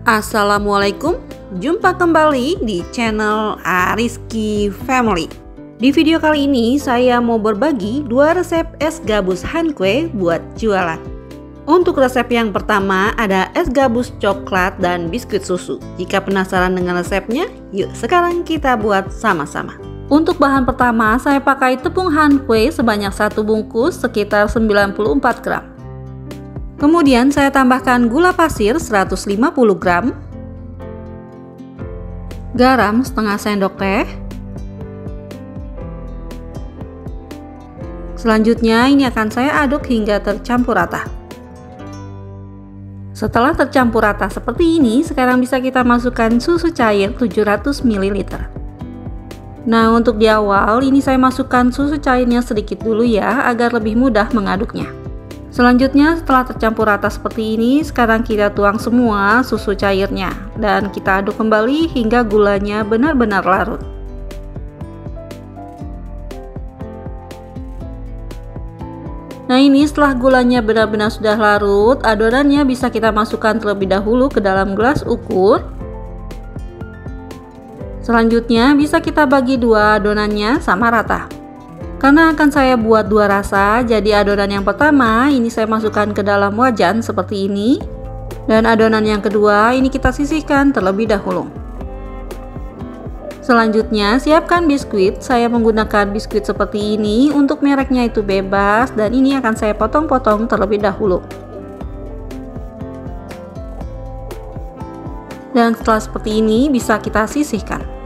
Assalamualaikum, jumpa kembali di channel Ariski Family. Di video kali ini saya mau berbagi 2 resep es gabus Hankwe buat jualan. Untuk resep yang pertama ada es gabus coklat dan biskuit susu. Jika penasaran dengan resepnya, yuk sekarang kita buat sama-sama. Untuk bahan pertama saya pakai tepung Hankwe sebanyak 1 bungkus sekitar 94 gram. Kemudian saya tambahkan gula pasir 150 gram, garam setengah sendok teh. Selanjutnya ini akan saya aduk hingga tercampur rata. Setelah tercampur rata seperti ini, sekarang bisa kita masukkan susu cair 700 ml. Nah, untuk di awal ini saya masukkan susu cairnya sedikit dulu ya, agar lebih mudah mengaduknya. Selanjutnya setelah tercampur rata seperti ini, sekarang kita tuang semua susu cairnya dan kita aduk kembali hingga gulanya benar-benar larut. Nah, ini setelah gulanya benar-benar sudah larut, adonannya bisa kita masukkan terlebih dahulu ke dalam gelas ukur. Selanjutnya bisa kita bagi 2 adonannya sama rata. Karena akan saya buat 2 rasa, jadi adonan yang pertama ini saya masukkan ke dalam wajan seperti ini, dan adonan yang kedua ini kita sisihkan terlebih dahulu. Selanjutnya siapkan biskuit. Saya menggunakan biskuit seperti ini, untuk mereknya itu bebas, dan ini akan saya potong-potong terlebih dahulu. Dan setelah seperti ini bisa kita sisihkan.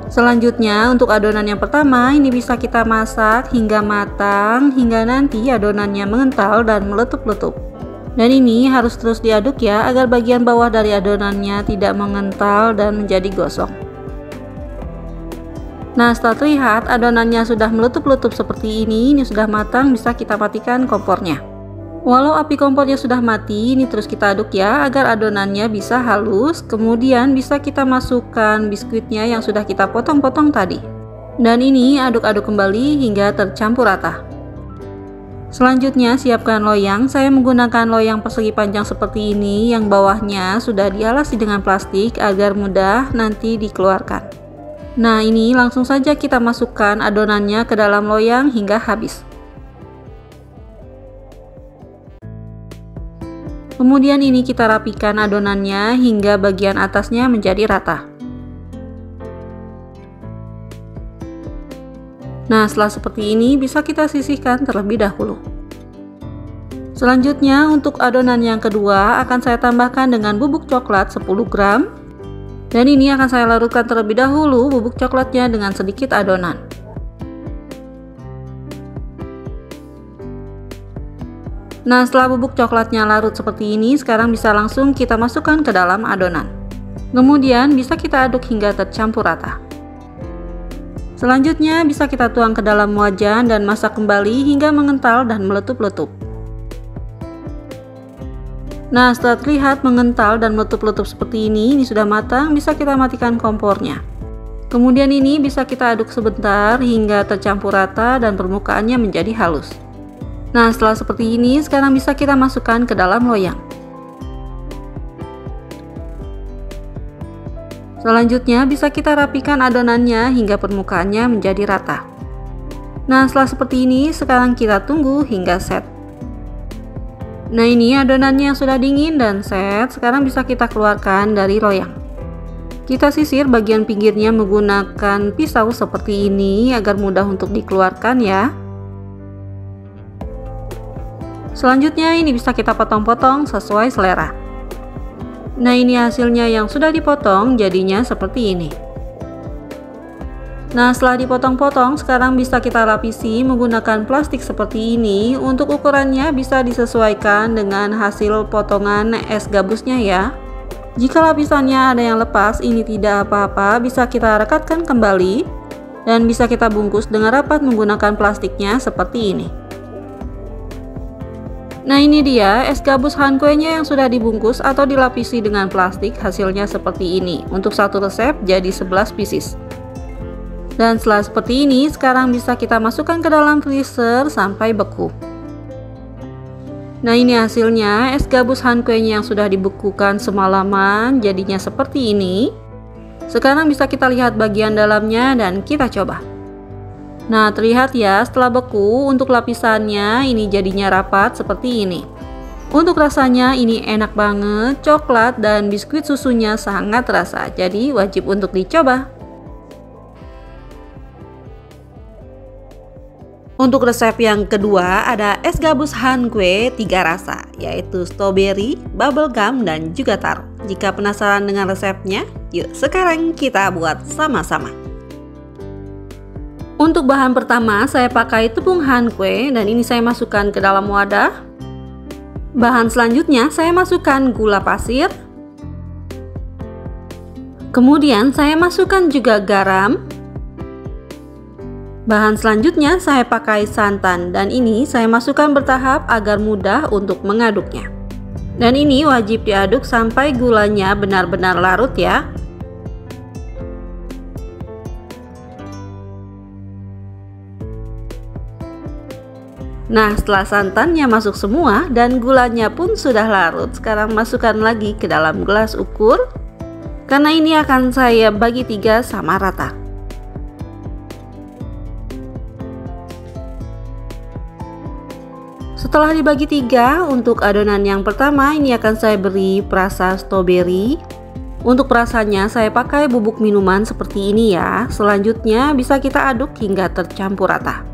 Selanjutnya untuk adonan yang pertama ini bisa kita masak hingga matang, hingga nanti adonannya mengental dan meletup-letup. Dan ini harus terus diaduk ya, agar bagian bawah dari adonannya tidak mengental dan menjadi gosong. Nah, setelah terlihat adonannya sudah meletup-letup seperti ini sudah matang, bisa kita matikan kompornya. Walau api kompornya sudah mati, ini terus kita aduk ya, agar adonannya bisa halus. Kemudian bisa kita masukkan biskuitnya yang sudah kita potong-potong tadi. Dan ini aduk-aduk kembali hingga tercampur rata. Selanjutnya siapkan loyang. Saya menggunakan loyang persegi panjang seperti ini, yang bawahnya sudah dialasi dengan plastik agar mudah nanti dikeluarkan. Nah, ini langsung saja kita masukkan adonannya ke dalam loyang hingga habis. Kemudian ini kita rapikan adonannya hingga bagian atasnya menjadi rata. Nah, setelah seperti ini bisa kita sisihkan terlebih dahulu. Selanjutnya untuk adonan yang kedua akan saya tambahkan dengan bubuk coklat 10 gram. Dan ini akan saya larutkan terlebih dahulu bubuk coklatnya dengan sedikit adonan. Nah, setelah bubuk coklatnya larut seperti ini, sekarang bisa langsung kita masukkan ke dalam adonan. Kemudian bisa kita aduk hingga tercampur rata. Selanjutnya bisa kita tuang ke dalam wajan dan masak kembali hingga mengental dan meletup-letup. Nah, setelah terlihat mengental dan meletup-letup seperti ini sudah matang, bisa kita matikan kompornya. Kemudian ini bisa kita aduk sebentar hingga tercampur rata dan permukaannya menjadi halus. Nah, setelah seperti ini sekarang bisa kita masukkan ke dalam loyang. Selanjutnya bisa kita rapikan adonannya hingga permukaannya menjadi rata. Nah, setelah seperti ini sekarang kita tunggu hingga set. Nah, ini adonannya sudah dingin dan set. Sekarang bisa kita keluarkan dari loyang. Kita sisir bagian pinggirnya menggunakan pisau seperti ini agar mudah untuk dikeluarkan ya. Selanjutnya ini bisa kita potong-potong sesuai selera. Nah, ini hasilnya yang sudah dipotong, jadinya seperti ini. Nah, setelah dipotong-potong sekarang bisa kita lapisi menggunakan plastik seperti ini. Untuk ukurannya bisa disesuaikan dengan hasil potongan es gabusnya ya. Jika lapisannya ada yang lepas, ini tidak apa-apa, bisa kita rekatkan kembali dan bisa kita bungkus dengan rapat menggunakan plastiknya seperti ini. Nah, ini dia es gabus Hankwe-nya yang sudah dibungkus atau dilapisi dengan plastik. Hasilnya seperti ini. Untuk satu resep jadi 11 pieces. Dan setelah seperti ini sekarang bisa kita masukkan ke dalam freezer sampai beku. Nah, ini hasilnya, es gabus hankuenya yang sudah dibekukan semalaman jadinya seperti ini. Sekarang bisa kita lihat bagian dalamnya dan kita coba. Nah, terlihat ya, setelah beku untuk lapisannya ini jadinya rapat seperti ini. Untuk rasanya ini enak banget, coklat dan biskuit susunya sangat terasa, jadi wajib untuk dicoba. Untuk resep yang kedua ada es gabus hankue 3 rasa, yaitu strawberry, bubblegum, dan juga taro. Jika penasaran dengan resepnya, yuk sekarang kita buat sama-sama. Untuk bahan pertama saya pakai tepung hankue dan ini saya masukkan ke dalam wadah. Bahan selanjutnya saya masukkan gula pasir. Kemudian saya masukkan juga garam. Bahan selanjutnya saya pakai santan dan ini saya masukkan bertahap agar mudah untuk mengaduknya. Dan ini wajib diaduk sampai gulanya benar-benar larut ya. Nah, setelah santannya masuk semua dan gulanya pun sudah larut, sekarang masukkan lagi ke dalam gelas ukur. Karena ini akan saya bagi 3 sama rata. Setelah dibagi 3, untuk adonan yang pertama ini akan saya beri perasa strawberry. Untuk perasanya saya pakai bubuk minuman seperti ini ya. Selanjutnya bisa kita aduk hingga tercampur rata.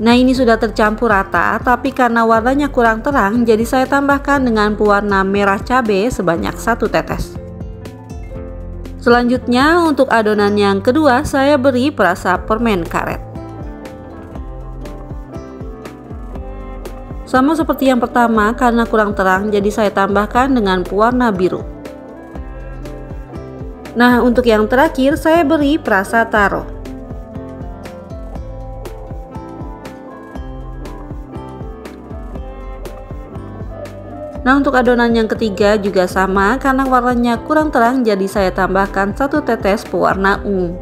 Nah, ini sudah tercampur rata, tapi karena warnanya kurang terang, jadi saya tambahkan dengan pewarna merah cabai sebanyak 1 tetes. Selanjutnya untuk adonan yang kedua saya beri perasa permen karet. Sama seperti yang pertama, karena kurang terang jadi saya tambahkan dengan pewarna biru. Nah, untuk yang terakhir saya beri perasa taro. Nah, untuk adonan yang ketiga juga sama, karena warnanya kurang terang jadi saya tambahkan 1 tetes pewarna ungu.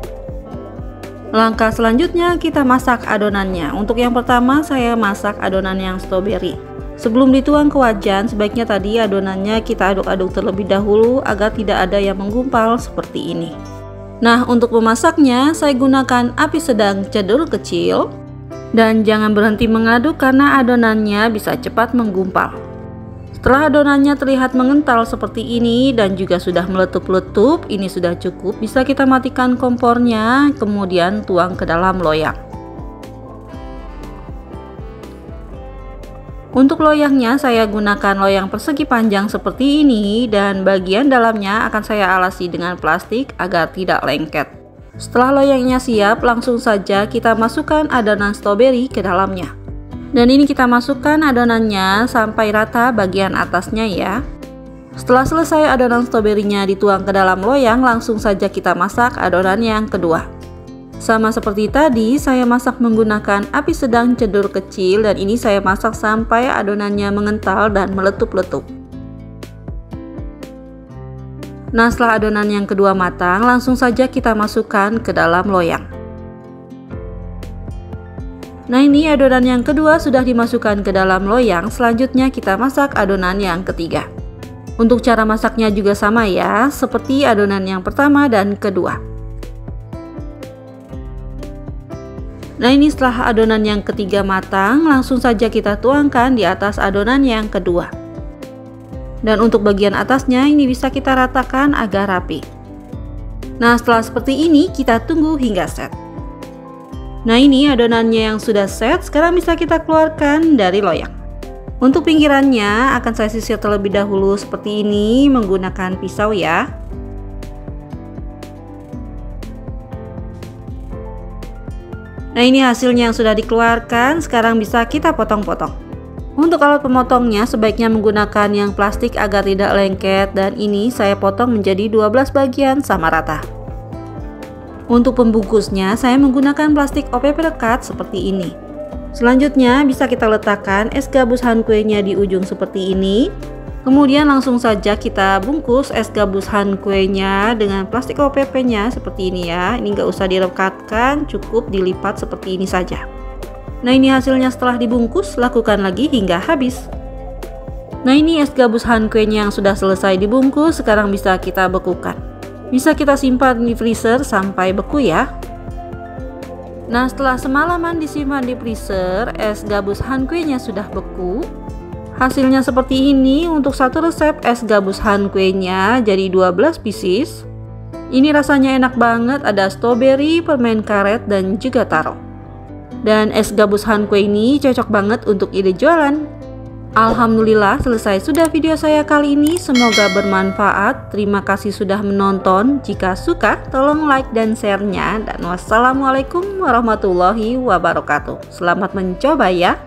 Langkah selanjutnya kita masak adonannya. Untuk yang pertama saya masak adonan yang strawberry. Sebelum dituang ke wajan, sebaiknya tadi adonannya kita aduk-aduk terlebih dahulu agar tidak ada yang menggumpal seperti ini. Nah, untuk memasaknya saya gunakan api sedang cenderung kecil dan jangan berhenti mengaduk karena adonannya bisa cepat menggumpal. Setelah adonannya terlihat mengental seperti ini dan juga sudah meletup-letup, ini sudah cukup. Bisa kita matikan kompornya, kemudian tuang ke dalam loyang. Untuk loyangnya saya gunakan loyang persegi panjang seperti ini dan bagian dalamnya akan saya alasi dengan plastik agar tidak lengket. Setelah loyangnya siap, langsung saja kita masukkan adonan strawberry ke dalamnya. Dan ini kita masukkan adonannya sampai rata bagian atasnya ya. Setelah selesai adonan stroberinya dituang ke dalam loyang, langsung saja kita masak adonan yang kedua. Sama seperti tadi, saya masak menggunakan api sedang cenderung kecil dan ini saya masak sampai adonannya mengental dan meletup-letup. Nah, setelah adonan yang kedua matang, langsung saja kita masukkan ke dalam loyang. Nah, ini adonan yang kedua sudah dimasukkan ke dalam loyang. Selanjutnya kita masak adonan yang ketiga. Untuk cara masaknya juga sama ya, seperti adonan yang pertama dan kedua. Nah, ini setelah adonan yang ketiga matang, langsung saja kita tuangkan di atas adonan yang kedua. Dan untuk bagian atasnya ini bisa kita ratakan agar rapi. Nah, setelah seperti ini kita tunggu hingga set. Nah, ini adonannya yang sudah set, sekarang bisa kita keluarkan dari loyang. Untuk pinggirannya akan saya sisir terlebih dahulu seperti ini menggunakan pisau ya. Nah, ini hasilnya yang sudah dikeluarkan, sekarang bisa kita potong-potong. Untuk alat pemotongnya sebaiknya menggunakan yang plastik agar tidak lengket dan ini saya potong menjadi 12 bagian sama rata. Untuk pembungkusnya saya menggunakan plastik OPP lekat seperti ini. Selanjutnya bisa kita letakkan es gabus hankuenya di ujung seperti ini. Kemudian langsung saja kita bungkus es gabus hankuenya dengan plastik OPP-nya seperti ini ya. Ini nggak usah direkatkan, cukup dilipat seperti ini saja. Nah, ini hasilnya setelah dibungkus, lakukan lagi hingga habis. Nah, ini es gabus han kuenya yang sudah selesai dibungkus, sekarang bisa kita bekukan. Bisa kita simpan di freezer sampai beku ya. Nah, setelah semalaman disimpan di freezer, es gabus han kuenya sudah beku. Hasilnya seperti ini. Untuk satu resep es gabus han kuenya jadi 12 pieces. Ini rasanya enak banget, ada strawberry, permen karet, dan juga taro. Dan es gabus han kue ini cocok banget untuk ide jualan. Alhamdulillah, selesai sudah video saya kali ini. Semoga bermanfaat. Terima kasih sudah menonton. Jika suka, tolong like dan share-nya. Dan wassalamualaikum warahmatullahi wabarakatuh. Selamat mencoba ya.